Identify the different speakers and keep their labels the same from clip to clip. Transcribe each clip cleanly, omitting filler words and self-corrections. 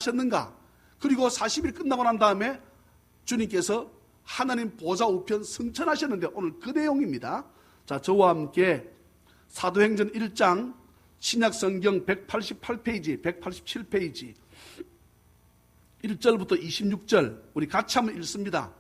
Speaker 1: 바쳤는가? 그리고 40일 끝나고 난 다음에 주님께서 하나님 보좌 우편 승천하셨는데 오늘 그 내용입니다. 자, 저와 함께 사도행전 1장 신약성경 188페이지, 187페이지 1절부터 26절 우리 같이 한번 읽습니다.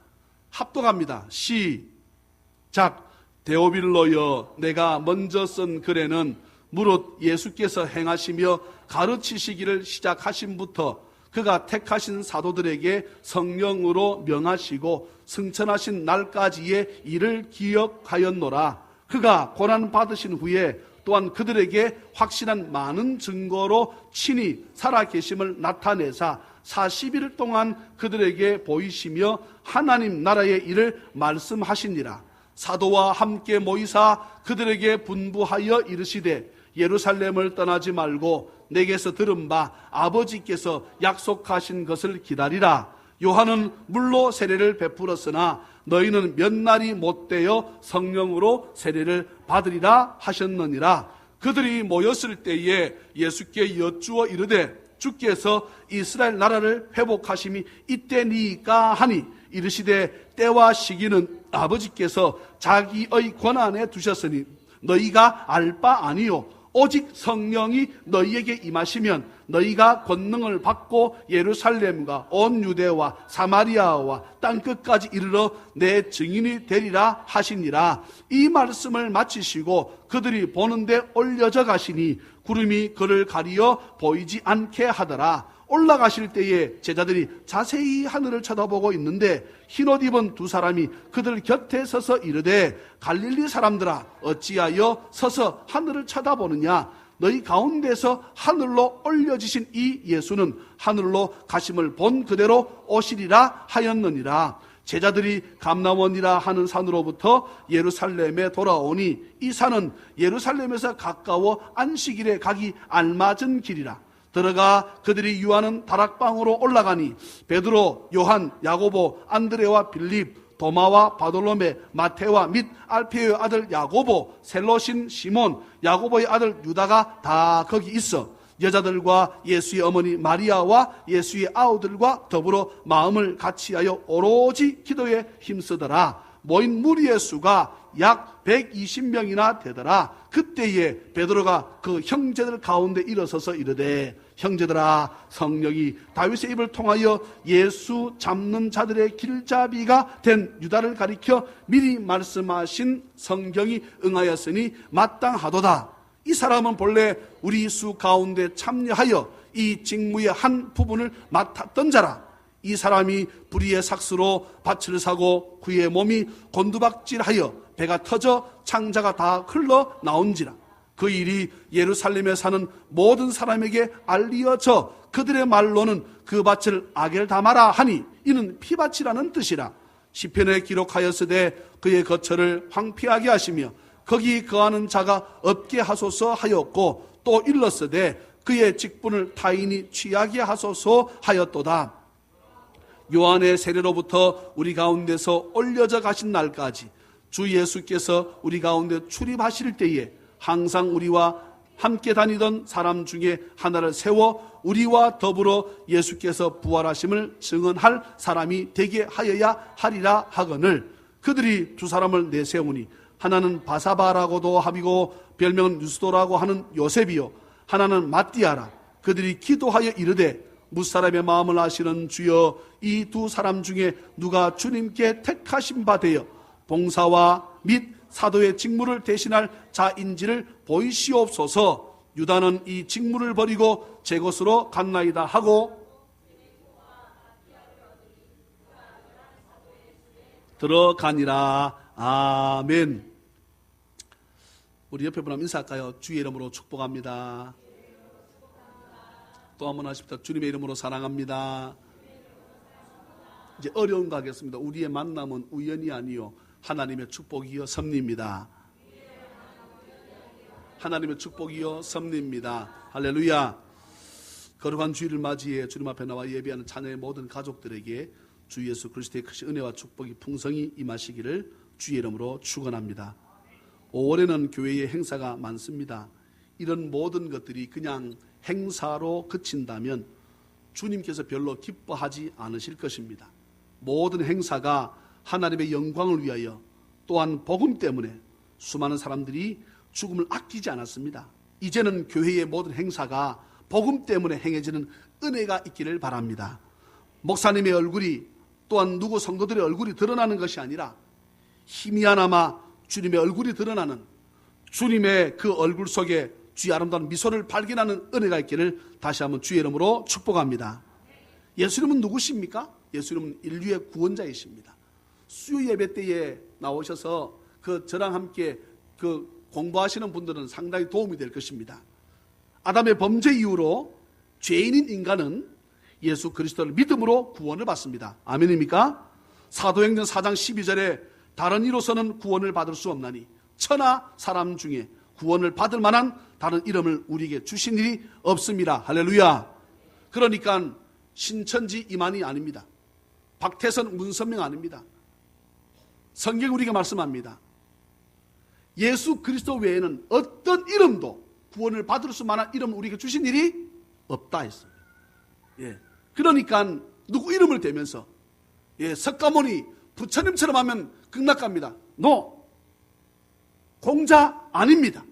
Speaker 1: 합독합니다. 시작. 데오빌로여, 내가 먼저 쓴 글에는 무릇 예수께서 행하시며 가르치시기를 시작하신부터 그가 택하신 사도들에게 성령으로 명하시고 승천하신 날까지의 일을 기억하였노라. 그가 고난 받으신 후에 또한 그들에게 확실한 많은 증거로 친히 살아계심을 나타내사 40일 동안 그들에게 보이시며 하나님 나라의 일을 말씀하시니라. 사도와 함께 모이사 그들에게 분부하여 이르시되 예루살렘을 떠나지 말고 내게서 들은 바 아버지께서 약속하신 것을 기다리라. 요한은 물로 세례를 베풀었으나 너희는 몇 날이 못되어 성령으로 세례를 받으리라 하셨느니라. 그들이 모였을 때에 예수께 여쭈어 이르되 주께서 이스라엘 나라를 회복하심이 이때니까 하니 이르시되 때와 시기는 아버지께서 자기의 권한에 두셨으니 너희가 알 바 아니요 오직 성령이 너희에게 임하시면 너희가 권능을 받고 예루살렘과 온 유대와 사마리아와 땅끝까지 이르러 내 증인이 되리라 하시니라. 이 말씀을 마치시고 그들이 보는데 올려져 가시니 구름이 그를 가리어 보이지 않게 하더라. 올라가실 때에 제자들이 자세히 하늘을 쳐다보고 있는데 흰옷 입은 두 사람이 그들 곁에 서서 이르되 갈릴리 사람들아 어찌하여 서서 하늘을 쳐다보느냐? 너희 가운데서 하늘로 올려지신 이 예수는 하늘로 가심을 본 그대로 오시리라 하였느니라. 제자들이 감람원이라 하는 산으로부터 예루살렘에 돌아오니 이 산은 예루살렘에서 가까워 안식일에 가기 알맞은 길이라. 들어가 그들이 유하는 다락방으로 올라가니 베드로, 요한, 야고보, 안드레와 빌립, 도마와 바돌로메, 마테와 및 알페오의 아들 야고보, 셀로신 시몬, 야고보의 아들 유다가 다 거기 있어 여자들과 예수의 어머니 마리아와 예수의 아우들과 더불어 마음을 같이하여 오로지 기도에 힘쓰더라. 모인 무리의 수가 약 120명이나 되더라. 그때에 베드로가 그 형제들 가운데 일어서서 이르되 형제들아, 성령이 다윗의 입을 통하여 예수 잡는 자들의 길잡이가 된 유다를 가리켜 미리 말씀하신 성경이 응하였으니 마땅하도다. 이 사람은 본래 우리 수 가운데 참여하여 이 직무의 한 부분을 맡았던 자라. 이 사람이 불의의 삭스로 밭을 사고 그의 몸이 곤두박질하여 배가 터져 창자가 다 흘러 나온지라. 그 일이 예루살렘에 사는 모든 사람에게 알리어져 그들의 말로는 그 밭을 아겔다마라 하니 이는 피밭이라는 뜻이라. 시편에 기록하였으되 그의 거처를 황폐하게 하시며 거기 거하는 자가 없게 하소서 하였고 또 일렀으되 그의 직분을 타인이 취하게 하소서 하였도다. 요한의 세례로부터 우리 가운데서 올려져 가신 날까지 주 예수께서 우리 가운데 출입하실 때에 항상 우리와 함께 다니던 사람 중에 하나를 세워 우리와 더불어 예수께서 부활하심을 증언할 사람이 되게 하여야 하리라 하거늘 그들이 두 사람을 내세우니 하나는 바사바라고도 하고 별명은 유스도라고 하는 요셉이요 하나는 마띠아라. 그들이 기도하여 이르되 무사람의 마음을 아시는 주여 이 두 사람 중에 누가 주님께 택하신 바 되어 봉사와 및 사도의 직무를 대신할 자인지를 보이시옵소서. 유다는 이 직무를 버리고 제 곳으로 갔나이다 하고 들어가니라. 아멘. 우리 옆에 분 한번 인사할까요? 주의 이름으로 축복합니다. 또 한 번 하십시다. 주님의 이름으로 사랑합니다. 이제 어려운 거 하겠습니다. 우리의 만남은 우연이 아니요 하나님의 축복이요 섭리입니다. 하나님의 축복이요 섭리입니다. 할렐루야. 거룩한 주일을 맞이해 주님 앞에 나와 예배하는 자녀의 모든 가족들에게 주 예수 그리스도의 크신 은혜와 축복이 풍성히 임하시기를 주의 이름으로 축원합니다. 5월에는 교회의 행사가 많습니다. 이런 모든 것들이 그냥 행사로 그친다면 주님께서 별로 기뻐하지 않으실 것입니다. 모든 행사가 하나님의 영광을 위하여 또한 복음 때문에 수많은 사람들이 죽음을 아끼지 않았습니다. 이제는 교회의 모든 행사가 복음 때문에 행해지는 은혜가 있기를 바랍니다. 목사님의 얼굴이 또한 누구 성도들의 얼굴이 드러나는 것이 아니라 희미하나마 주님의 얼굴이 드러나는, 주님의 그 얼굴 속에 주의 아름다운 미소를 발견하는 은혜가 있기를 다시 한번 주의 이름으로 축복합니다. 예수님은 누구십니까? 예수님은 인류의 구원자이십니다. 수요 예배 때에 나오셔서 저랑 함께 공부하시는 분들은 상당히 도움이 될 것입니다. 아담의 범죄 이후로 죄인인 인간은 예수 그리스도를 믿음으로 구원을 받습니다. 아멘입니까? 사도행전 4장 12절에 다른 이로서는 구원을 받을 수 없나니 천하 사람 중에 구원을 받을 만한 다른 이름을 우리에게 주신 일이 없습니다. 할렐루야. 그러니까 신천지 이만희 아닙니다. 박태선 문선명 아닙니다. 성경 우리가 말씀합니다. 예수 그리스도 외에는 어떤 이름도 구원을 받을 수 만한 이름을 우리에게 주신 일이 없다 했습니다. 예. 그러니까 누구 이름을 대면서 석가모니 부처님처럼 하면 극락갑니다. 공자 아닙니다.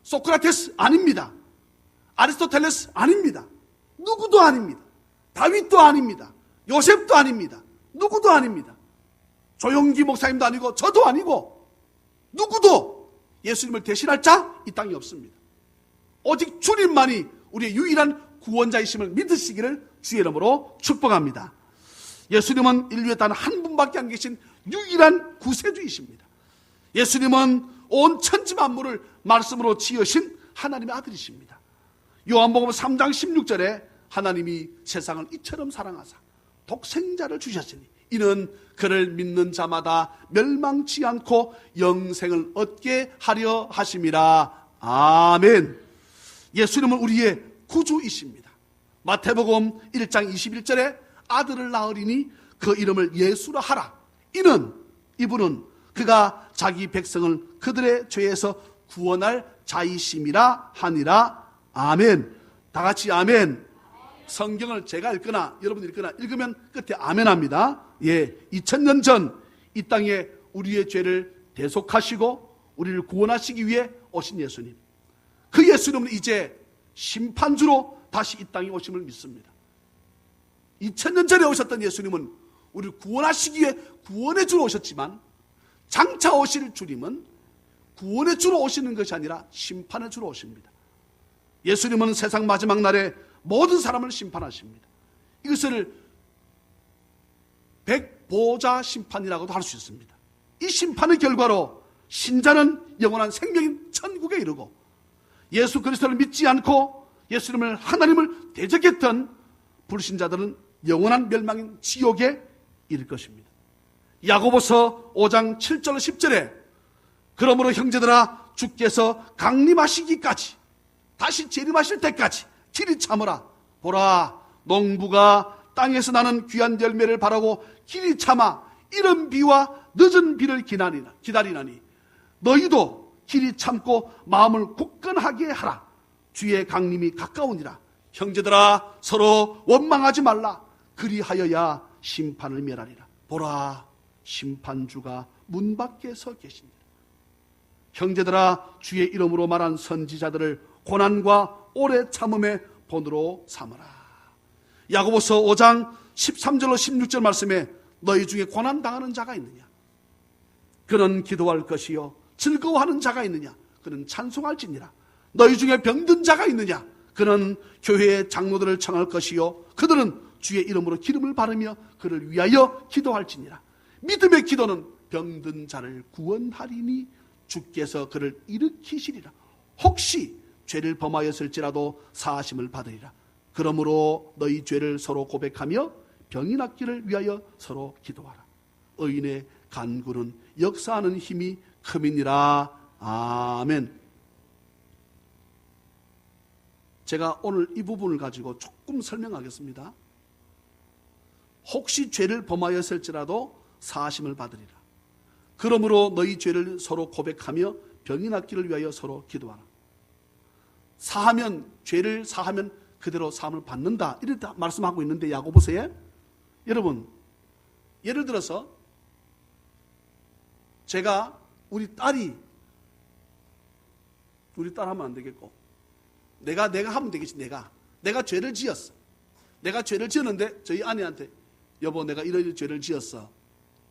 Speaker 1: 소크라테스 아닙니다. 아리스토텔레스 아닙니다. 누구도 아닙니다. 다윗도 아닙니다. 요셉도 아닙니다. 누구도 아닙니다. 조용기 목사님도 아니고 저도 아니고 누구도 예수님을 대신할 자 이 땅에 없습니다. 오직 주님만이 우리의 유일한 구원자이심을 믿으시기를 주의 이름으로 축복합니다. 예수님은 인류에 단 한 분밖에 안 계신 유일한 구세주이십니다. 예수님은 온 천지 만물을 말씀으로 지으신 하나님의 아들이십니다. 요한복음 3장 16절에 하나님이 세상을 이처럼 사랑하사 독생자를 주셨으니 이는 그를 믿는 자마다 멸망치 않고 영생을 얻게 하려 하심이라. 아멘. 예수님은 우리의 구주이십니다. 마태복음 1장 21절에 아들을 낳으리니 그 이름을 예수라 하라. 이분은 그가 자기 백성을 그들의 죄에서 구원할 자이심이라 하니라. 아멘. 다 같이 아멘. 성경을 제가 읽거나 여러분이 읽거나 읽으면 끝에 아멘 합니다. 2000년 전 이 땅에 우리의 죄를 대속하시고 우리를 구원하시기 위해 오신 예수님, 그 예수님은 이제 심판주로 다시 이 땅에 오심을 믿습니다. 2000년 전에 오셨던 예수님은 우리를 구원하시기 위해 구원의 주로 오셨지만 장차 오실 주님은 구원의 주로 오시는 것이 아니라 심판의 주로 오십니다. 예수님은 세상 마지막 날에 모든 사람을 심판하십니다. 이것을 백보자 심판이라고도 할 수 있습니다. 이 심판의 결과로 신자는 영원한 생명인 천국에 이르고 예수 그리스도를 믿지 않고 예수님을 하나님을 대적했던 불신자들은 영원한 멸망인 지옥에 이를 것입니다. 야고보서 5장 7절 10절에 그러므로 형제들아 주께서 강림하시기까지 다시 재림하실 때까지 길이 참으라. 보라 농부가 땅에서 나는 귀한 열매를 바라고 길이 참아 이른 비와 늦은 비를 기다리나니 너희도 길이 참고 마음을 굳건하게 하라. 주의 강림이 가까우니라. 형제들아 서로 원망하지 말라. 그리하여야 심판을 멸하리라. 보라 심판주가 문 밖에 서 계시니라. 형제들아 주의 이름으로 말한 선지자들을 고난과 오래 참음의 본으로 삼으라. 야고보서 5장 13절로 16절 말씀에 너희 중에 고난당하는 자가 있느냐? 그는 기도할 것이요 즐거워하는 자가 있느냐? 그는 찬송할지니라. 너희 중에 병든 자가 있느냐? 그는 교회의 장로들을 청할 것이요 그들은 주의 이름으로 기름을 바르며 그를 위하여 기도할지니라. 믿음의 기도는 병든 자를 구원하리니 주께서 그를 일으키시리라. 혹시 죄를 범하였을지라도 사하심을 받으리라. 그러므로 너희 죄를 서로 고백하며 병이 낫기를 위하여 서로 기도하라. 의인의 간구는 역사하는 힘이 큼이니라. 아멘. 제가 오늘 이 부분을 가지고 조금 설명하겠습니다. 혹시 죄를 범하였을지라도 사하심을 받으리라. 그러므로 너희 죄를 서로 고백하며 병이 낫기를 위하여 서로 기도하라. 죄를 사하면 그대로 사함을 받는다. 이렇게 말씀하고 있는데 야고보서에 여러분 예를 들어서 제가 우리 딸 하면 안 되겠고 내가 하면 되겠지. 내가 죄를 지었어. 내가 죄를 지었는데 저희 아내한테 여보 내가 이런 죄를 지었어.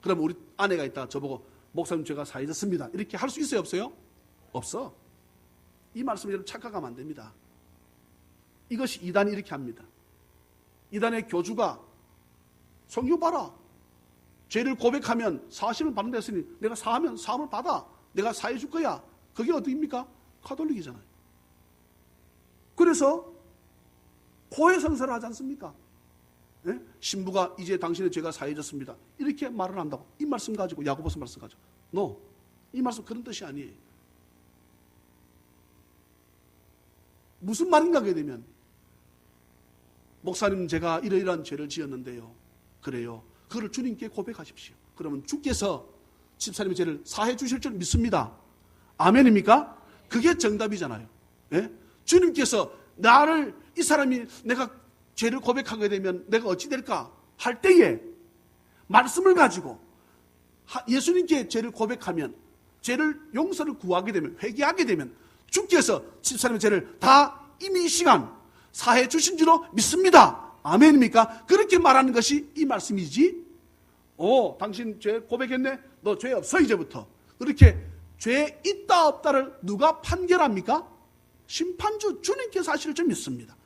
Speaker 1: 그럼 우리 아내가 있다가 저보고 목사님 죄가 사해졌습니다. 이렇게 할 수 있어요 없어요? 없어. 이 말씀을 여러분 착각하면 안 됩니다. 이것이 이단이 이렇게 합니다. 이단의 교주가 성경 봐라. 죄를 고백하면 사심을 받는다 했으니 내가 사하면 사함을 받아. 내가 사해 줄 거야. 그게 어디입니까? 가톨릭이잖아요. 그래서 고해성사를 하지 않습니까? 예? 신부가 이제 당신의 죄가 사해졌습니다. 이렇게 말을 한다고. 이 말씀 가지고 야고보서 말씀 가지고. No. 이 말씀 그런 뜻이 아니에요. 무슨 말인가 하게 되면 목사님 제가 이러이러한 죄를 지었는데요. 그래요. 그걸 주님께 고백하십시오. 그러면 주께서 집사님의 죄를 사해 주실 줄 믿습니다. 아멘입니까? 그게 정답이잖아요. 예? 주님께서 나를 이 사람이 내가 죄를 고백하게 되면 내가 어찌 될까 할 때에 말씀을 가지고 예수님께 죄를 고백하면 죄를 용서를 구하게 되면 회개하게 되면 주께서 집사님의 죄를 다 이미 이 시간 사해 주신 줄로 믿습니다. 아멘입니까? 그렇게 말하는 것이 이 말씀이지. 당신 죄 고백했네? 너 죄 없어 이제부터. 그렇게 죄 있다 없다를 누가 판결합니까? 심판주 주님께서 하실 줄 믿습니다.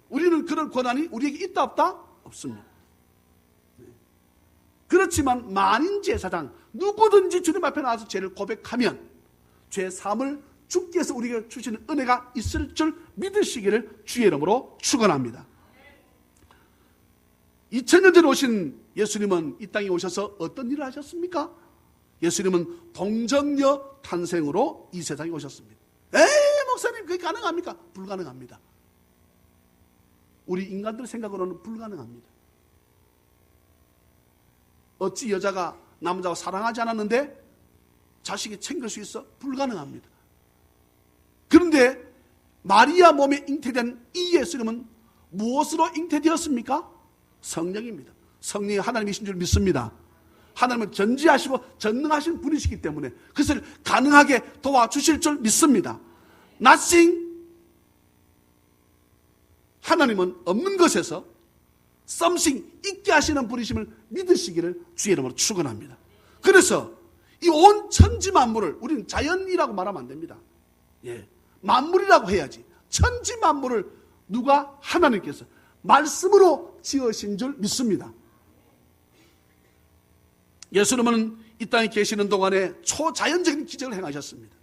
Speaker 1: 우리는 그런 권한이 우리에게 있다 없다? 없습니다. 그렇지만 만인 제사장 누구든지 주님 앞에 나와서 죄를 고백하면 죄 사함을 주께서 우리에게 주시는 은혜가 있을 줄 믿으시기를 주의 이름으로 축원합니다. 2000년 전에 오신 예수님은 이 땅에 오셔서 어떤 일을 하셨습니까? 예수님은 동정녀 탄생으로 이 세상에 오셨습니다. 목사님 그게 가능합니까? 불가능합니다. 우리 인간들 생각으로는 불가능합니다. 어찌 여자가 남자와 사랑하지 않았는데 자식이 챙길 수 있어? 불가능합니다. 그런데 마리아 몸에 잉태된 이 예수님은 무엇으로 잉태되었습니까? 성령입니다. 성령이 하나님이신 줄 믿습니다. 하나님은 전지하시고 전능하신 분이시기 때문에 그것을 가능하게 도와주실 줄 믿습니다. Nothing. 하나님은 없는 것에서 something 있게 하시는 분이심을 믿으시기를 주의 이름으로 축원합니다. 그래서 이 온 천지 만물을 우리는 자연이라고 말하면 안 됩니다. 만물이라고 해야지. 천지 만물을 누가 하나님께서 말씀으로 지으신 줄 믿습니다. 예수님은 이 땅에 계시는 동안에 초자연적인 기적을 행하셨습니다.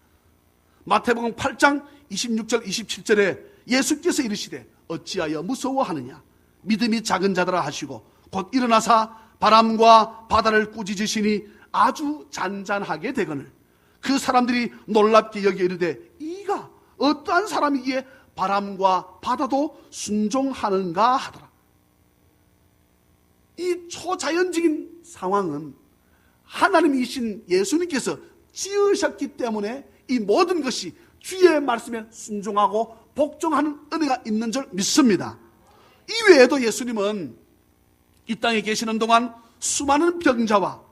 Speaker 1: 마태복음 8장 26절 27절에 예수께서 이르시되 어찌하여 무서워하느냐 믿음이 작은 자들아 하시고 곧 일어나사 바람과 바다를 꾸짖으시니 아주 잔잔하게 되거늘 그 사람들이 놀랍게 여겨 이르되 이가 어떠한 사람이기에 바람과 바다도 순종하는가 하더라. 이 초자연적인 상황은 하나님이신 예수님께서 지으셨기 때문에 이 모든 것이 주의 말씀에 순종하고 복종하는 은혜가 있는 줄 믿습니다. 이외에도 예수님은 이 땅에 계시는 동안 수많은 병자와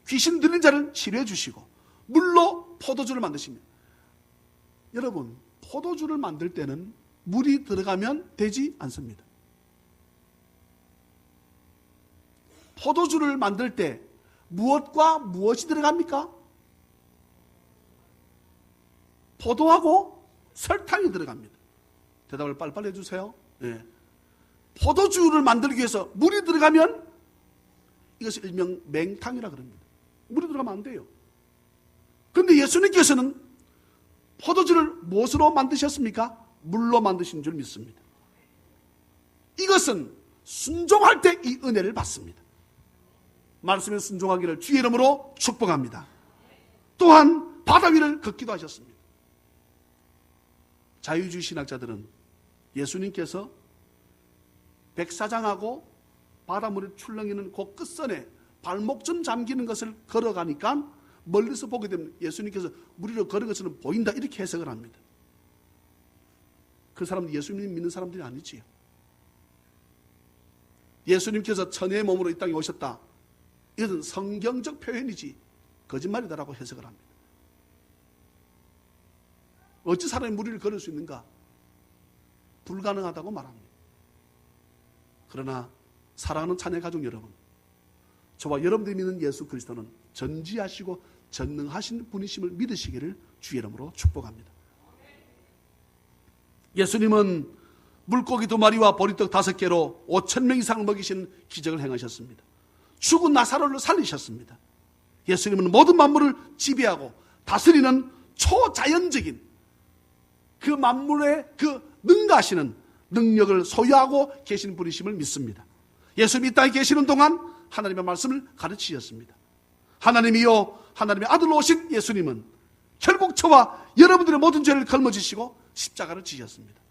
Speaker 1: 귀신 들린 자를 치료해 주시고 물로 포도주를 만드십니다. 여러분, 포도주를 만들 때는 물이 들어가면 되지 않습니다. 포도주를 만들 때 무엇과 무엇이 들어갑니까? 포도하고 설탕이 들어갑니다. 대답을 빨리빨리 해주세요. 포도주를 만들기 위해서 물이 들어가면 이것을 일명 맹탕이라 그럽니다. 물이 들어가면 안 돼요. 그런데 예수님께서는 포도주를 무엇으로 만드셨습니까? 물로 만드신 줄 믿습니다. 이것은 순종할 때 이 은혜를 받습니다. 말씀에 순종하기를 주의 이름으로 축복합니다. 또한 바다 위를 걷기도 하셨습니다. 자유주의 신학자들은 예수님께서 백사장하고 바닷물에 출렁이는 그 끝선에 발목 좀 잠기는 것을 걸어가니까 멀리서 보게 되면 예수님께서 물 위로 걸은 것처럼 보인다 이렇게 해석을 합니다. 그 사람들 예수님 믿는 사람들이 아니지요. 예수님께서 천의 몸으로 이 땅에 오셨다. 이것은 성경적 표현이지 거짓말이다라고 해석을 합니다. 어찌 사람이 무리를 걸을 수 있는가? 불가능하다고 말합니다. 그러나 사랑하는 자녀 가족 여러분, 저와 여러분들이 믿는 예수 그리스도는 전지하시고 전능하신 분이심을 믿으시기를 주의 이름으로 축복합니다. 예수님은 물고기 2마리와 보리떡 5개로 5,000명 이상을 먹이신 기적을 행하셨습니다. 죽은 나사로를 살리셨습니다. 예수님은 모든 만물을 지배하고 다스리는 초자연적인 그 만물의 그 능가하시는 능력을 소유하고 계신 분이심을 믿습니다. 예수님이 이 땅에 계시는 동안 하나님의 말씀을 가르치셨습니다. 하나님이요, 하나님의 아들로 오신 예수님은 결국 저와 여러분들의 모든 죄를 걸머지시고 십자가를 지셨습니다.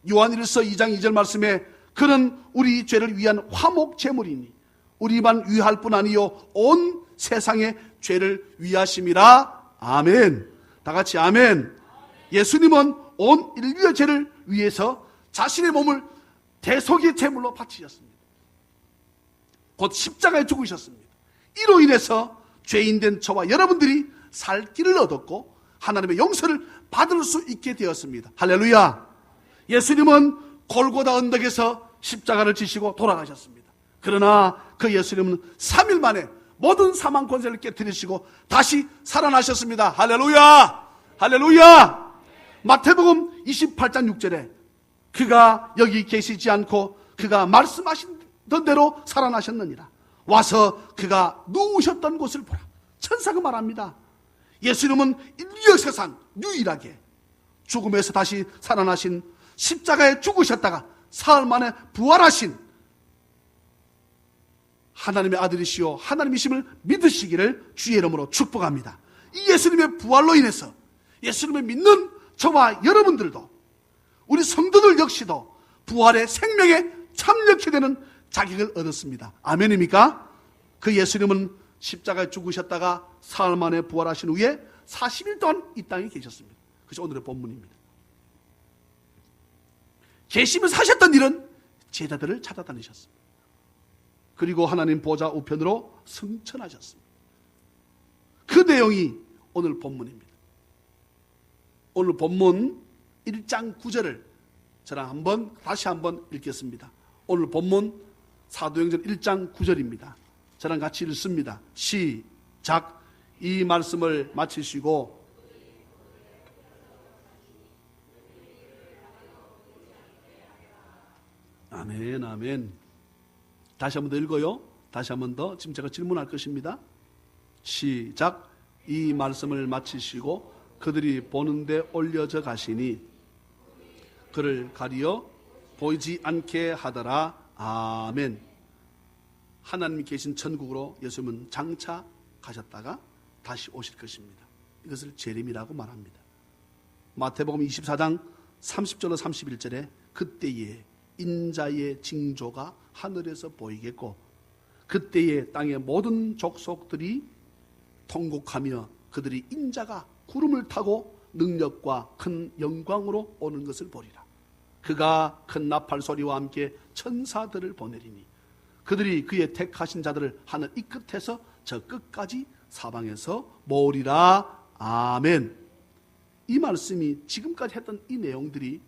Speaker 1: 요한일서 2장 2절 말씀에 그는 우리 죄를 위한 화목 제물이니 우리만 위할 뿐 아니요 온 세상의 죄를 위하심이라. 아멘. 다 같이 아멘. 예수님은 온 인류의 죄를 위해서 자신의 몸을 대속의 제물로 바치셨습니다. 곧 십자가에 죽으셨습니다. 이로 인해서 죄인된 저와 여러분들이 살 길을 얻었고 하나님의 용서를 받을 수 있게 되었습니다. 할렐루야. 예수님은 골고다 언덕에서 십자가를 지시고 돌아가셨습니다. 그러나 그 예수님은 3일 만에 모든 사망 권세를 깨뜨리시고 다시 살아나셨습니다. 할렐루야. 할렐루야. 마태복음 28장 6절에 그가 여기 계시지 않고 그가 말씀하신 대로 살아나셨느니라. 와서 그가 누우셨던 곳을 보라. 천사가 말합니다. 예수님은 인류 역사상 유일하게 죽음에서 다시 살아나신, 십자가에 죽으셨다가 사흘 만에 부활하신 하나님의 아들이시오 하나님이심을 믿으시기를 주의 이름으로 축복합니다. 이 예수님의 부활로 인해서 예수님을 믿는 저와 여러분들도, 우리 성도들 역시도 부활의 생명에 참여케 되는 자격을 얻었습니다. 아멘입니까? 그 예수님은 십자가에 죽으셨다가 사흘 만에 부활하신 후에 40일 동안 이 땅에 계셨습니다. 그것이 오늘의 본문입니다. 계시면서 하셨던 일은 제자들을 찾아다니셨습니다. 그리고 하나님 보좌 우편으로 승천하셨습니다. 그 내용이 오늘 본문입니다. 오늘 본문 1장 9절을 저랑 다시 한번 읽겠습니다. 오늘 본문 사도행전 1장 9절입니다. 저랑 같이 읽습니다. 시작. 이 말씀을 마치시고 아멘, 아멘. 다시 한 번 더 읽어요. 다시 한 번 더. 지금 제가 질문할 것입니다. 시작. 이 말씀을 마치시고 그들이 보는데 올려져 가시니 그를 가리어 보이지 않게 하더라. 아멘. 하나님이 계신 천국으로 예수님은 장차 가셨다가 다시 오실 것입니다. 이것을 재림이라고 말합니다. 마태복음 24장 30절로 31절에 그때에 인자의 징조가 하늘에서 보이겠고 그때에 땅의 모든 족속들이 통곡하며 그들이 인자가 구름을 타고 능력과 큰 영광으로 오는 것을 보리라. 그가 큰 나팔 소리와 함께 천사들을 보내리니 그들이 그의 택하신 자들을 하늘 이 끝에서 저 끝까지 사방에서 모으리라. 아멘. 이 말씀이 지금까지 했던 이 내용들이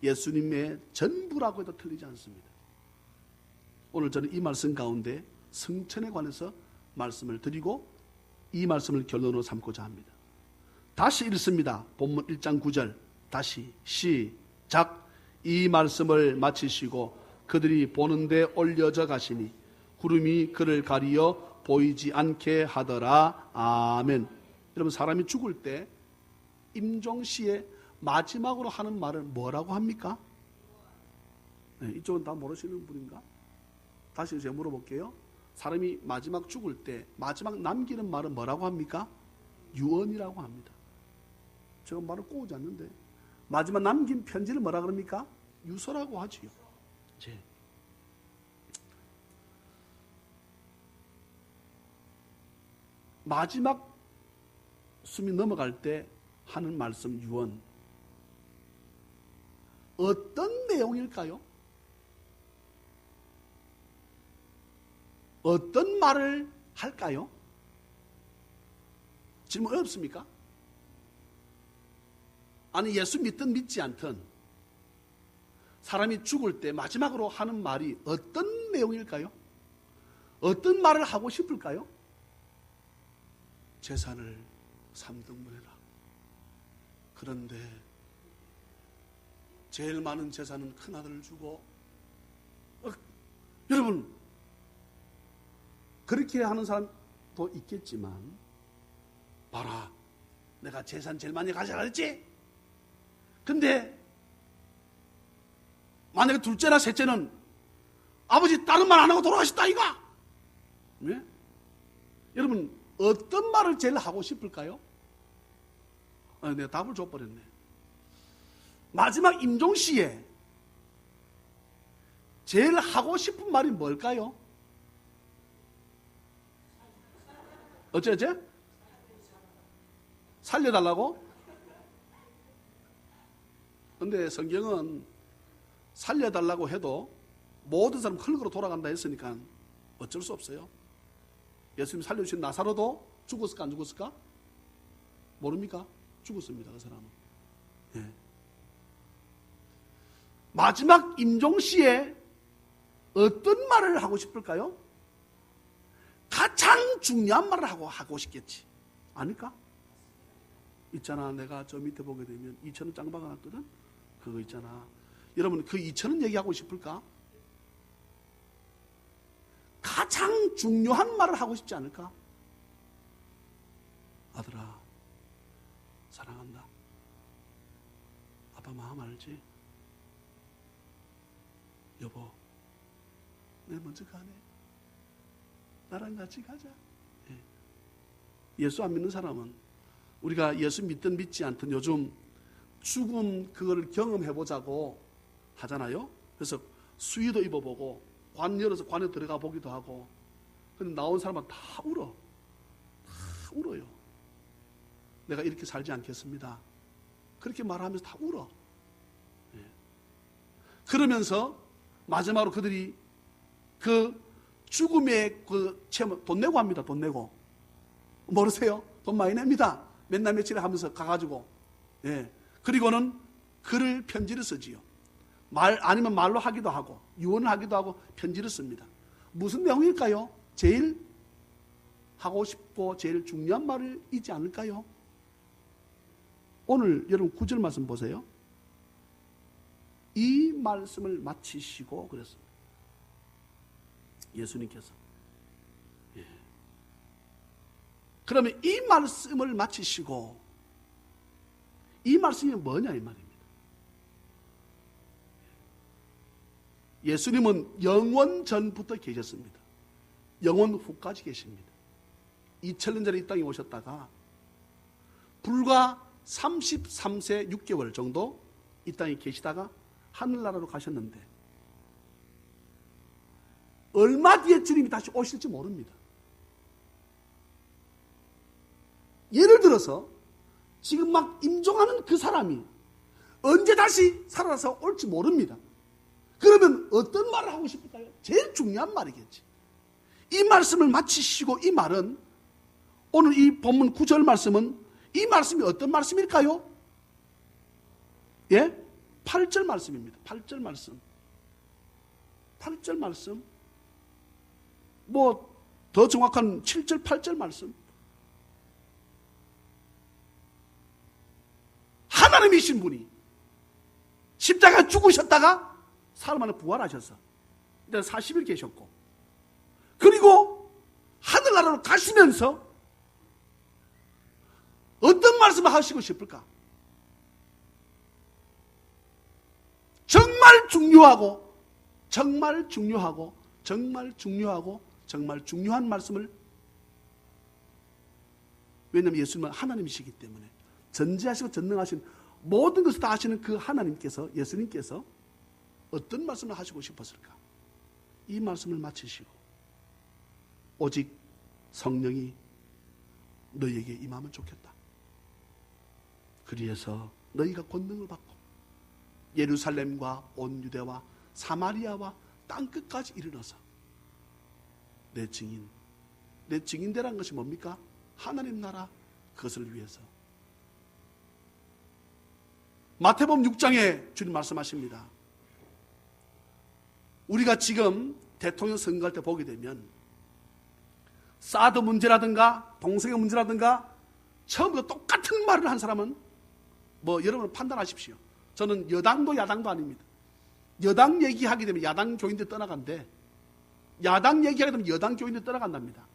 Speaker 1: 예수님의 전부라고 해도 틀리지 않습니다. 오늘 저는 이 말씀 가운데 승천에 관해서 말씀을 드리고 이 말씀을 결론으로 삼고자 합니다. 다시 읽습니다. 본문 1장 9절 다시 시작. 이 말씀을 마치시고 그들이 보는데 올려져 가시니 구름이 그를 가리어 보이지 않게 하더라. 아멘. 여러분, 사람이 죽을 때 임종시에 마지막으로 하는 말을 뭐라고 합니까? 네, 이쪽은 다 모르시는 분인가? 다시 제가 물어볼게요. 사람이 마지막 죽을 때 마지막 남기는 말은 뭐라고 합니까? 유언이라고 합니다. 제가 말을 꼬우지 않는데 마지막 남긴 편지를 뭐라 그럽니까? 유서라고 하지요. 마지막 숨이 넘어갈 때 하는 말씀 유언, 어떤 내용일까요? 어떤 말을 할까요? 질문 어렵습니까? 아니, 예수 믿든 믿지 않든 사람이 죽을 때 마지막으로 하는 말이 어떤 내용일까요? 어떤 말을 하고 싶을까요? 재산을 3등분해라. 그런데 제일 많은 재산은 큰아들을 주고, 여러분, 그렇게 하는 사람도 있겠지만, 봐라, 내가 재산 제일 많이 가져라 했지? 근데 만약에 둘째나 셋째는 아버지 다른 말 안 하고 돌아가셨다 이가? 네? 여러분, 어떤 말을 제일 하고 싶을까요? 내가 답을 줘버렸네. 마지막 임종시에 제일 하고 싶은 말이 뭘까요? 어째? 살려달라고? 근데 성경은 살려달라고 해도 모든 사람 흙으로 돌아간다 했으니까 어쩔 수 없어요. 예수님 살려주신 나사로도 죽었을까 안 죽었을까? 모릅니까? 죽었습니다. 그 사람은. 예. 마지막 임종시에 어떤 말을 하고 싶을까요? 가장 중요한 말을 하고 싶겠지. 아닐까? 있잖아, 내가 저 밑에 보게 되면 2,000원 짱 박아놨거든? 그거 있잖아. 여러분, 그 2,000원 얘기하고 싶을까? 가장 중요한 말을 하고 싶지 않을까? 아들아, 사랑한다. 아빠 마음 알지? 여보, 내 먼저 가네. 나랑 같이 가자. 예. 예수 안 믿는 사람은, 우리가 예수 믿든 믿지 않든 요즘 죽음 그거를 경험해보자고 하잖아요. 그래서 수의도 입어보고 관 열어서 관에 들어가 보기도 하고. 근데 나온 사람은 다 울어. 다 울어요. 내가 이렇게 살지 않겠습니다. 그렇게 말하면서 다 울어. 예. 그러면서 마지막으로 그들이 그 죽음의 그 체험, 돈 내고 합니다. 돈 내고. 모르세요? 돈 많이 냅니다. 맨날 며칠 하면서 가가지고. 예. 그리고는 글을 편지를 쓰지요. 아니면 말로 하기도 하고, 유언을 하기도 하고, 편지를 씁니다. 무슨 내용일까요? 제일 하고 싶고, 제일 중요한 말이지 않을까요? 오늘 여러분 9절 말씀 보세요. 이 말씀을 마치시고 그랬습니다. 예수님께서. 예. 그러면 이 말씀을 마치시고, 이 말씀이 뭐냐 이 말입니다. 예수님은 영원 전부터 계셨습니다. 영원 후까지 계십니다. 2000년 전에 이 땅에 오셨다가 불과 33세 6개월 정도 이 땅에 계시다가 하늘나라로 가셨는데 얼마 뒤에 주님이 다시 오실지 모릅니다. 예를 들어서 지금 막 임종하는 그 사람이 언제 다시 살아서 올지 모릅니다. 그러면 어떤 말을 하고 싶을까요? 제일 중요한 말이겠지. 이 말씀을 마치시고, 이 말은, 오늘 이 본문 9절 말씀은 이 말씀이 어떤 말씀일까요? 예? 8절 말씀입니다. 8절 말씀. 8절 말씀. 뭐 더 정확한 7절, 8절 말씀. 하나님이신 분이 십자가 죽으셨다가 사흘 만에 부활하셔서 일단 40일 계셨고, 그리고 하늘나라로 가시면서 어떤 말씀을 하시고 싶을까? 정말 중요하고 정말 중요하고 정말 중요하고 정말 중요한 말씀을, 왜냐하면 예수님은 하나님이시기 때문에 전지하시고 전능하신 모든 것을 다 아시는 그 하나님께서, 예수님께서 어떤 말씀을 하시고 싶었을까? 이 말씀을 마치시고 오직 성령이 너희에게 임하면 좋겠다. 그리해서 너희가 권능을 받고 예루살렘과 온 유대와 사마리아와 땅끝까지 이르러서 내 증인. 내 증인되라는 것이 뭡니까? 하나님 나라, 그것을 위해서. 마태복음 6장에 주님 말씀하십니다. 우리가 지금 대통령 선거할 때 보게 되면 사드 문제라든가 동성애 문제라든가 처음부터 똑같은 말을 한 사람은 여러분 판단하십시오. 저는 여당도 야당도 아닙니다. 여당 얘기하게 되면 야당 교인들 떠나간대. 야당 얘기하게 되면 여당 교인들 떠나간답니다.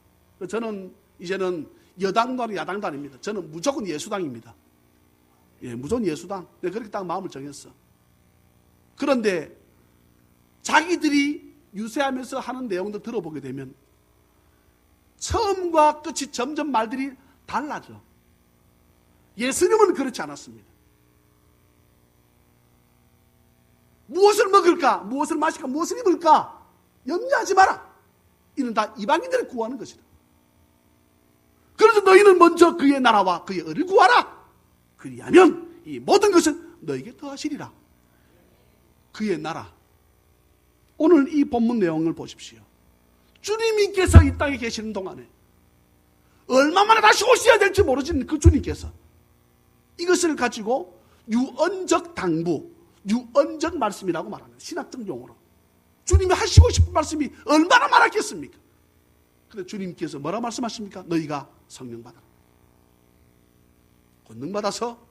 Speaker 1: 저는 이제는 여당도 아니고 야당도 아닙니다. 저는 무조건 예수당입니다. 예, 무조건 예수당. 내가 그렇게 딱 마음을 정했어. 그런데 자기들이 유세하면서 하는 내용들 들어보게 되면 처음과 끝이 점점 말들이 달라져. 예수님은 그렇지 않았습니다. 무엇을 먹을까? 무엇을 마실까? 무엇을 입을까? 염려하지 마라. 이는 다 이방인들을 구하는 것이다. 그래서 너희는 먼저 그의 나라와 그의 의를 구하라. 그리하면 이 모든 것은 너에게 더하시리라. 그의 나라. 오늘 이 본문 내용을 보십시오. 주님께서 이 땅에 계시는 동안에 얼마만에 다시 오셔야 될지 모르는 그 주님께서 이것을 가지고 유언적 당부, 유언적 말씀이라고 말하는 신학적 용어로 주님이 하시고 싶은 말씀이 얼마나 많았겠습니까? 그런데 주님께서 뭐라 말씀하십니까? 너희가 성령 받아라. 권능 받아서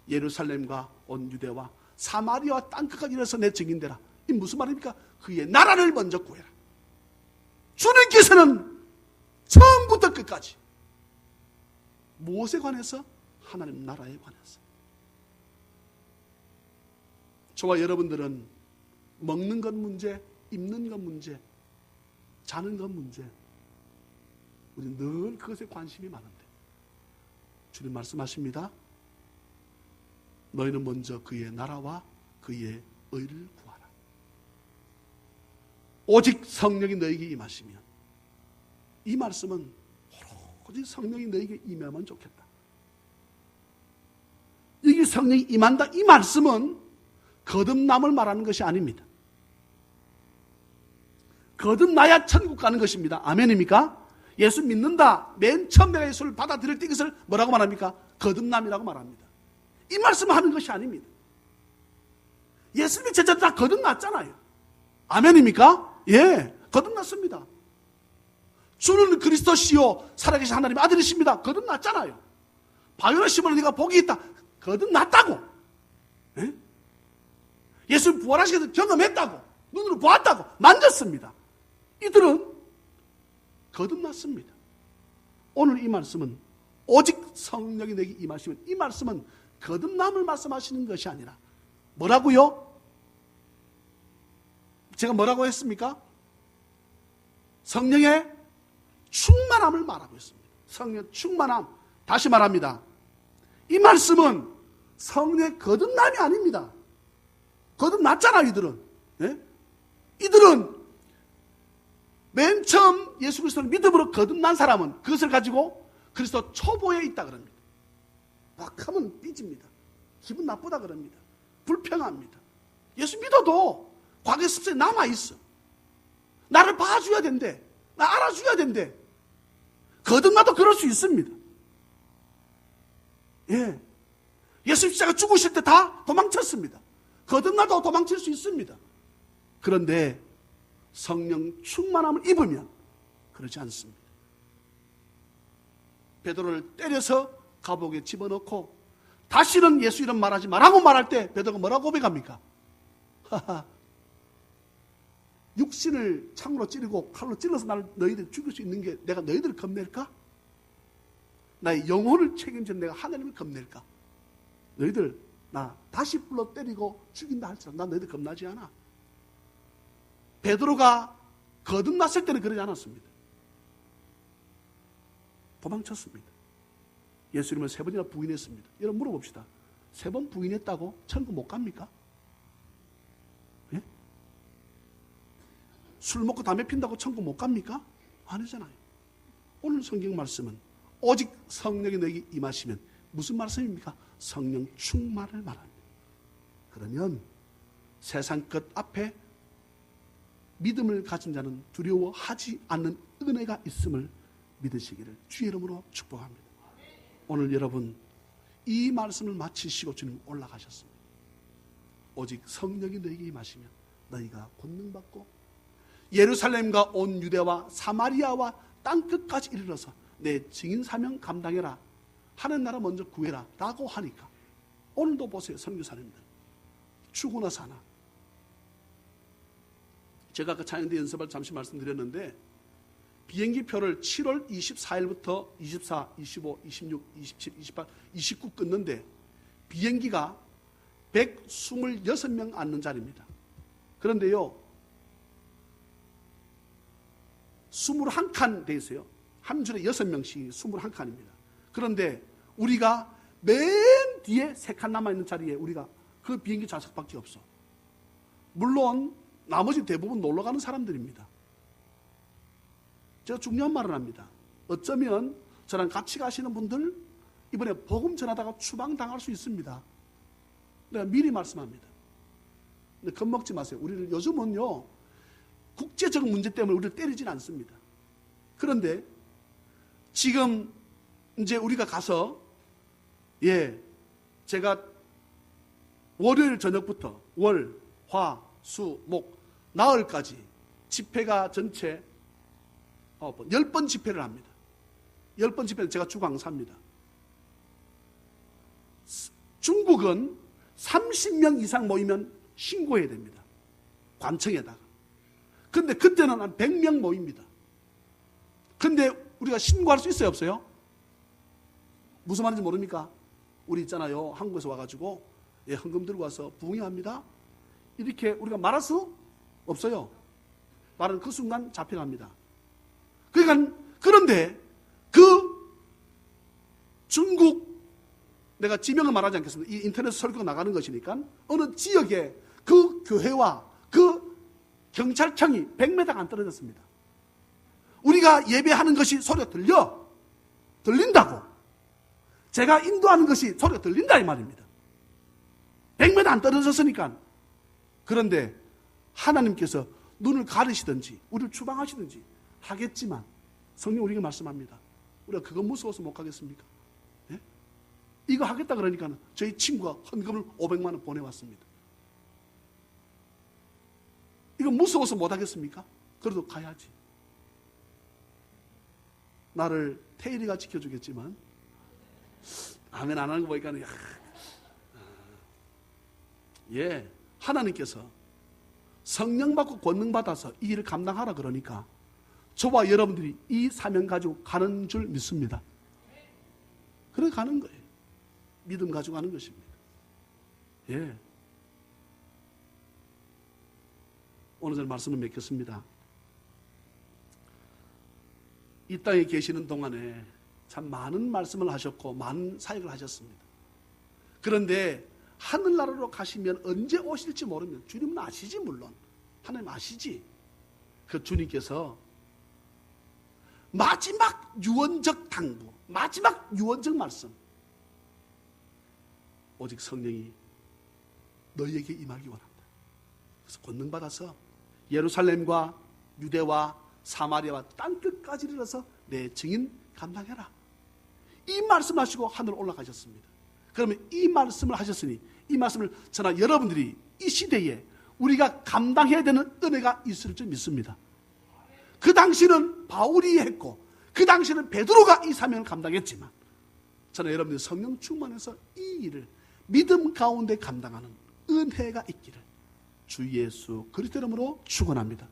Speaker 1: 예루살렘과 온 유대와 사마리아와 땅끝까지 이르러서 내 증인되라. 이 무슨 말입니까? 그의 나라를 먼저 구해라. 주님께서는 처음부터 끝까지 무엇에 관해서? 하나님 나라에 관해서. 저와 여러분들은 먹는 것 문제, 입는 것 문제, 자는 것 문제, 우리 늘 그것에 관심이 많은데 주님 말씀하십니다. 너희는 먼저 그의 나라와 그의 의를 구하라. 오직 성령이 너에게 임하시면, 이 말씀은 오직 성령이 너에게 임하면 좋겠다. 여기 성령이 임한다, 이 말씀은 거듭남을 말하는 것이 아닙니다. 거듭나야 천국 가는 것입니다. 아멘입니까? 예수 믿는다. 맨 처음 내가 예수를 받아들일 때 이것을 뭐라고 말합니까? 거듭남이라고 말합니다. 이 말씀을 하는 것이 아닙니다. 예수님의 제자들 다 거듭났잖아요. 아멘입니까? 예, 거듭났습니다. 주는 그리스도시요 살아계신 하나님의 아들이십니다. 거듭났잖아요. 바요나 시몬은 네가 복이 있다. 거듭났다고. 예? 예수님 부활하시면서 경험했다고. 눈으로 보았다고. 만졌습니다. 이들은 거듭났습니다. 오늘 이 말씀은 오직 성령이 내게 임하시면, 이 말씀은 거듭남을 말씀하시는 것이 아니라 뭐라고요? 제가 뭐라고 했습니까? 성령의 충만함을 말하고 있습니다. 성령 충만함. 다시 말합니다. 이 말씀은 성령의 거듭남이 아닙니다. 거듭났잖아, 이들은. 예? 이들은 맨 처음 예수 그리스도를 믿음으로 거듭난 사람은 그것을 가지고 그리스도 초보에 있다 그럽니다. 막 하면 삐집니다. 기분 나쁘다 그럽니다. 불평합니다. 예수 믿어도 과거의 습성이 남아있어. 나를 봐줘야 된대. 나 알아줘야 된대. 거듭나도 그럴 수 있습니다. 예. 예수 십자가 죽으실 때 다 도망쳤습니다. 거듭나도 도망칠 수 있습니다. 그런데 성령 충만함을 입으면 그렇지 않습니다. 베드로를 때려서 감옥에 집어넣고 다시는 예수 이름 말하지 말라고 말할 때 베드로가 뭐라고 고백합니까? 육신을 창으로 찌르고 칼로 찔러서 나를 너희들 죽일 수 있는 게 내가 너희들을 겁낼까? 나의 영혼을 책임지는 내가 하나님을 겁낼까? 너희들 나 다시 불러 때리고 죽인다 할지라도 난 너희들 겁나지 않아. 베드로가 거듭났을 때는 그러지 않았습니다. 도망쳤습니다. 예수 이름을 3번이나 부인했습니다. 여러분 물어봅시다. 3번 부인했다고 천국 못 갑니까? 예? 술 먹고 담배 핀다고 천국 못 갑니까? 아니잖아요. 오늘 성경 말씀은 오직 성령이 너에게 임하시면 무슨 말씀입니까? 성령 충만을 말합니다. 그러면 세상 것 앞에 믿음을 가진 자는 두려워하지 않는 은혜가 있음을 믿으시기를 주의 이름으로 축복합니다. 오늘 여러분 이 말씀을 마치시고 주님 올라가셨습니다. 오직 성령이 너에게 임하시면 너희가 권능받고 예루살렘과 온 유대와 사마리아와 땅끝까지 이르러서 내 증인 사명 감당해라. 하는 나라 먼저 구해라 라고 하니까 오늘도 보세요. 선교사님들 죽고 나서 하나, 제가 그 찬양대 연습을 잠시 말씀드렸는데 비행기 표를 7월 24일부터 24, 25, 26, 27, 28, 29 끊는데 비행기가 126명 앉는 자리입니다. 그런데요 21칸 돼 있어요. 한 줄에 6명씩 21칸입니다. 그런데 우리가 맨 뒤에 3칸 남아있는 자리에 우리가 그 비행기 좌석밖에 없어. 물론 나머지 대부분 놀러가는 사람들입니다. 제가 중요한 말을 합니다. 어쩌면 저랑 같이 가시는 분들 이번에 복음 전하다가 추방당할 수 있습니다. 내가 미리 말씀합니다. 근데 겁먹지 마세요. 우리를 요즘은요 국제적 문제 때문에 우리를 때리진 않습니다. 그런데 지금 이제 우리가 가서 제가 월요일 저녁부터 월, 화, 수, 목, 나흘까지 집회가 전체 10번 집회를 합니다. 10번 집회는 제가 주강사입니다. 중국은 30명 이상 모이면 신고해야 됩니다. 관청에다가. 근데 그때는 한 100명 모입니다. 근데 우리가 신고할 수 있어요, 없어요? 무슨 말인지 모릅니까? 우리 있잖아요. 한국에서 와가지고 헌금 들고 와서 부흥회합니다. 이렇게 우리가 말할 수 없어요. 말은 그 순간 잡혀갑니다. 그러니까 그런데 그 중국, 내가 지명을 말하지 않겠습니다. 이 인터넷 설교가 나가는 것이니까 어느 지역에 그 교회와 그 경찰청이 100m 안 떨어졌습니다. 우리가 예배하는 것이 소리가 들린다고. 제가 인도하는 것이 소리가 들린다 이 말입니다. 100m 안 떨어졌으니까. 그런데 하나님께서 눈을 가리시든지 우리를 추방하시든지 하겠지만 성령 우리에게 말씀합니다. 우리가 그거 무서워서 못 가겠습니까? 예? 이거 하겠다 그러니까 저희 친구가 헌금을 500만 원 보내왔습니다. 이거 무서워서 못 하겠습니까? 그래도 가야지. 나를 태일이가 지켜주겠지만 아멘 안 하는 거 보니까 하나님께서 성령 받고 권능 받아서 이 일을 감당하라 그러니까 저와 여러분들이 이 사명 가지고 가는 줄 믿습니다. 그래 가는 거예요. 믿음 가지고 가는 것입니다. 오늘 전 말씀을 맺겠습니다. 이 땅에 계시는 동안에 참 많은 말씀을 하셨고 많은 사역을 하셨습니다. 그런데 하늘나라로 가시면 언제 오실지 모르면 주님은 아시지. 물론 하나님 아시지. 그 주님께서 마지막 유언적 당부, 마지막 유언적 말씀, 오직 성령이 너희에게 임하기 원한다. 그래서 권능 받아서 예루살렘과 유대와 사마리아와 땅끝까지 이르러서 내 증인 감당해라. 이 말씀하시고 하늘로 올라가셨습니다. 그러면 이 말씀을 하셨으니 이 말씀을 저나 여러분들이 이 시대에 우리가 감당해야 되는 은혜가 있을 줄 믿습니다. 그 당시는 바울이 했고 그 당시는 베드로가 이 사명을 감당했지만 저는 여러분들이 성령 충만해서 이 일을 믿음 가운데 감당하는 은혜가 있기를 주 예수 그리스도 이름으로 축원합니다.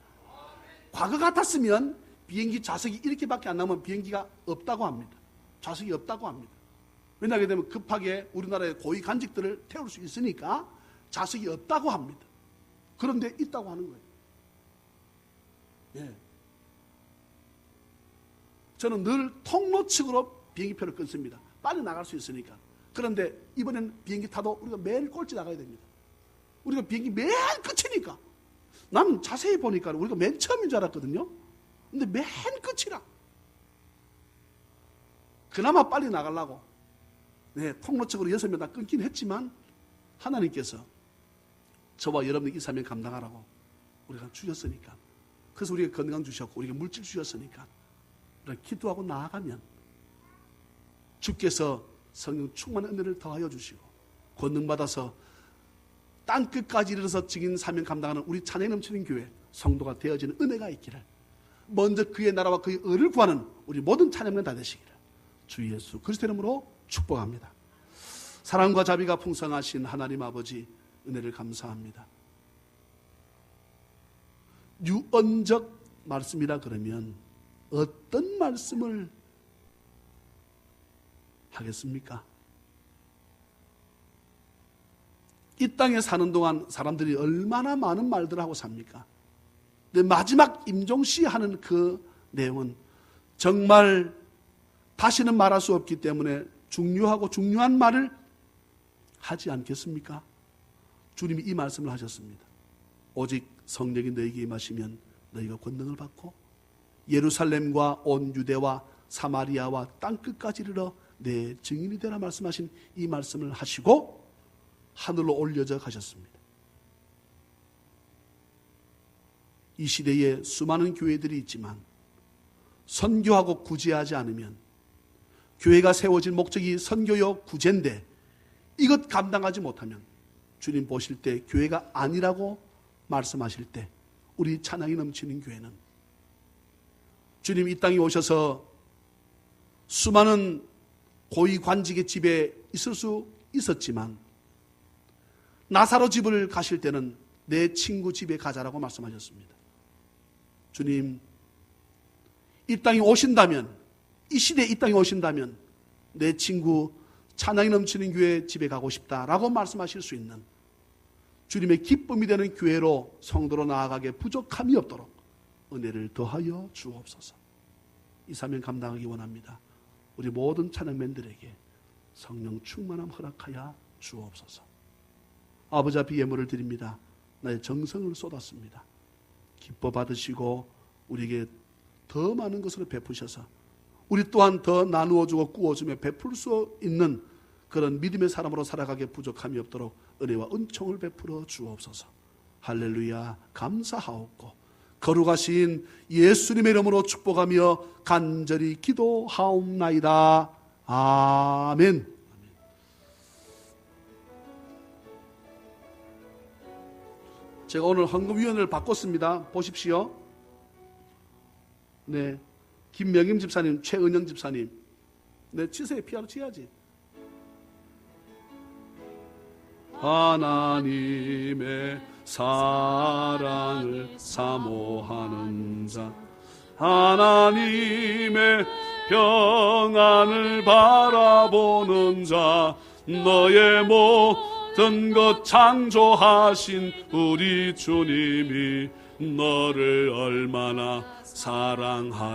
Speaker 1: 과거 같았으면 비행기 좌석이 이렇게밖에 안 나오면 비행기가 없다고 합니다. 좌석이 없다고 합니다. 왜냐하게 되면 급하게 우리나라의 고위 간직들을 태울 수 있으니까 좌석이 없다고 합니다. 그런데 있다고 하는 거예요. 저는 늘 통로 측으로 비행기표를 끊습니다. 빨리 나갈 수 있으니까. 그런데 이번엔 비행기 타도 우리가 맨 꼴찌 나가야 됩니다. 우리가 비행기 맨 끝이니까. 나는 자세히 보니까 우리가 맨 처음인 줄 알았거든요. 근데 맨 끝이라. 그나마 빨리 나가려고. 통로 측으로 6명 다 끊긴 했지만 하나님께서 저와 여러분이 이 사명 감당하라고 우리가 주셨으니까. 그래서 우리가 건강 주셨고 우리가 물질 주셨으니까 기도하고 나아가면 주께서 성령 충만한 은혜를 더하여 주시고 권능받아서 땅끝까지 이르러서 증인 사명 감당하는 우리 찬양이 넘치는 교회 성도가 되어지는 은혜가 있기를, 먼저 그의 나라와 그의 의를 구하는 우리 모든 찬양은 다 되시기를 주 예수 그리스도 이름으로 축복합니다. 사랑과 자비가 풍성하신 하나님 아버지, 은혜를 감사합니다. 유언적 말씀이라 그러면 어떤 말씀을 하겠습니까? 이 땅에 사는 동안 사람들이 얼마나 많은 말들을 하고 삽니까? 근데 마지막 임종시 하는 그 내용은 정말 다시는 말할 수 없기 때문에 중요하고 중요한 말을 하지 않겠습니까? 주님이 이 말씀을 하셨습니다. 오직 성령이 너에게 임하시면 너희가 권능을 받고 예루살렘과 온 유대와 사마리아와 땅끝까지 이르러 내 증인이 되라 말씀하신 이 말씀을 하시고 하늘로 올려져 가셨습니다. 이 시대에 수많은 교회들이 있지만 선교하고 구제하지 않으면, 교회가 세워진 목적이 선교요 구제인데 이것 감당하지 못하면 주님 보실 때 교회가 아니라고 말씀하실 때 우리 찬양이 넘치는 교회는, 주님 이 땅에 오셔서 수많은 고위 관직의 집에 있을 수 있었지만 나사로 집을 가실 때는 내 친구 집에 가자라고 말씀하셨습니다. 주님 이 땅에 오신다면, 이 시대에 이 땅에 오신다면 내 친구 찬양이 넘치는 교회 집에 가고 싶다라고 말씀하실 수 있는 주님의 기쁨이 되는 교회로 성도로 나아가게 부족함이 없도록 은혜를 더하여 주옵소서. 이 사명 감당하기 원합니다. 우리 모든 찬양맨들에게 성령 충만함 허락하여 주옵소서. 아버지 앞에 예물을 드립니다. 나의 정성을 쏟았습니다. 기뻐 받으시고 우리에게 더 많은 것으로 베푸셔서 우리 또한 더 나누어주고 꾸어주며 베풀 수 있는 그런 믿음의 사람으로 살아가게 부족함이 없도록 은혜와 은총을 베풀어 주옵소서. 할렐루야. 감사하옵고 거룩하신 예수님의 이름으로 축복하며 간절히 기도하옵나이다. 아멘. 제가 오늘 헌금위원회를 바꿨습니다. 보십시오. 네, 김명임 집사님, 최은영 집사님. 네, 치세요. 피아노 치야지. 하나님의 사랑을 사모하는 자, 하나님의 평안을 바라보는 자, 너의 모든 것 창조하신 우리 주님이 너를 얼마나 사랑하시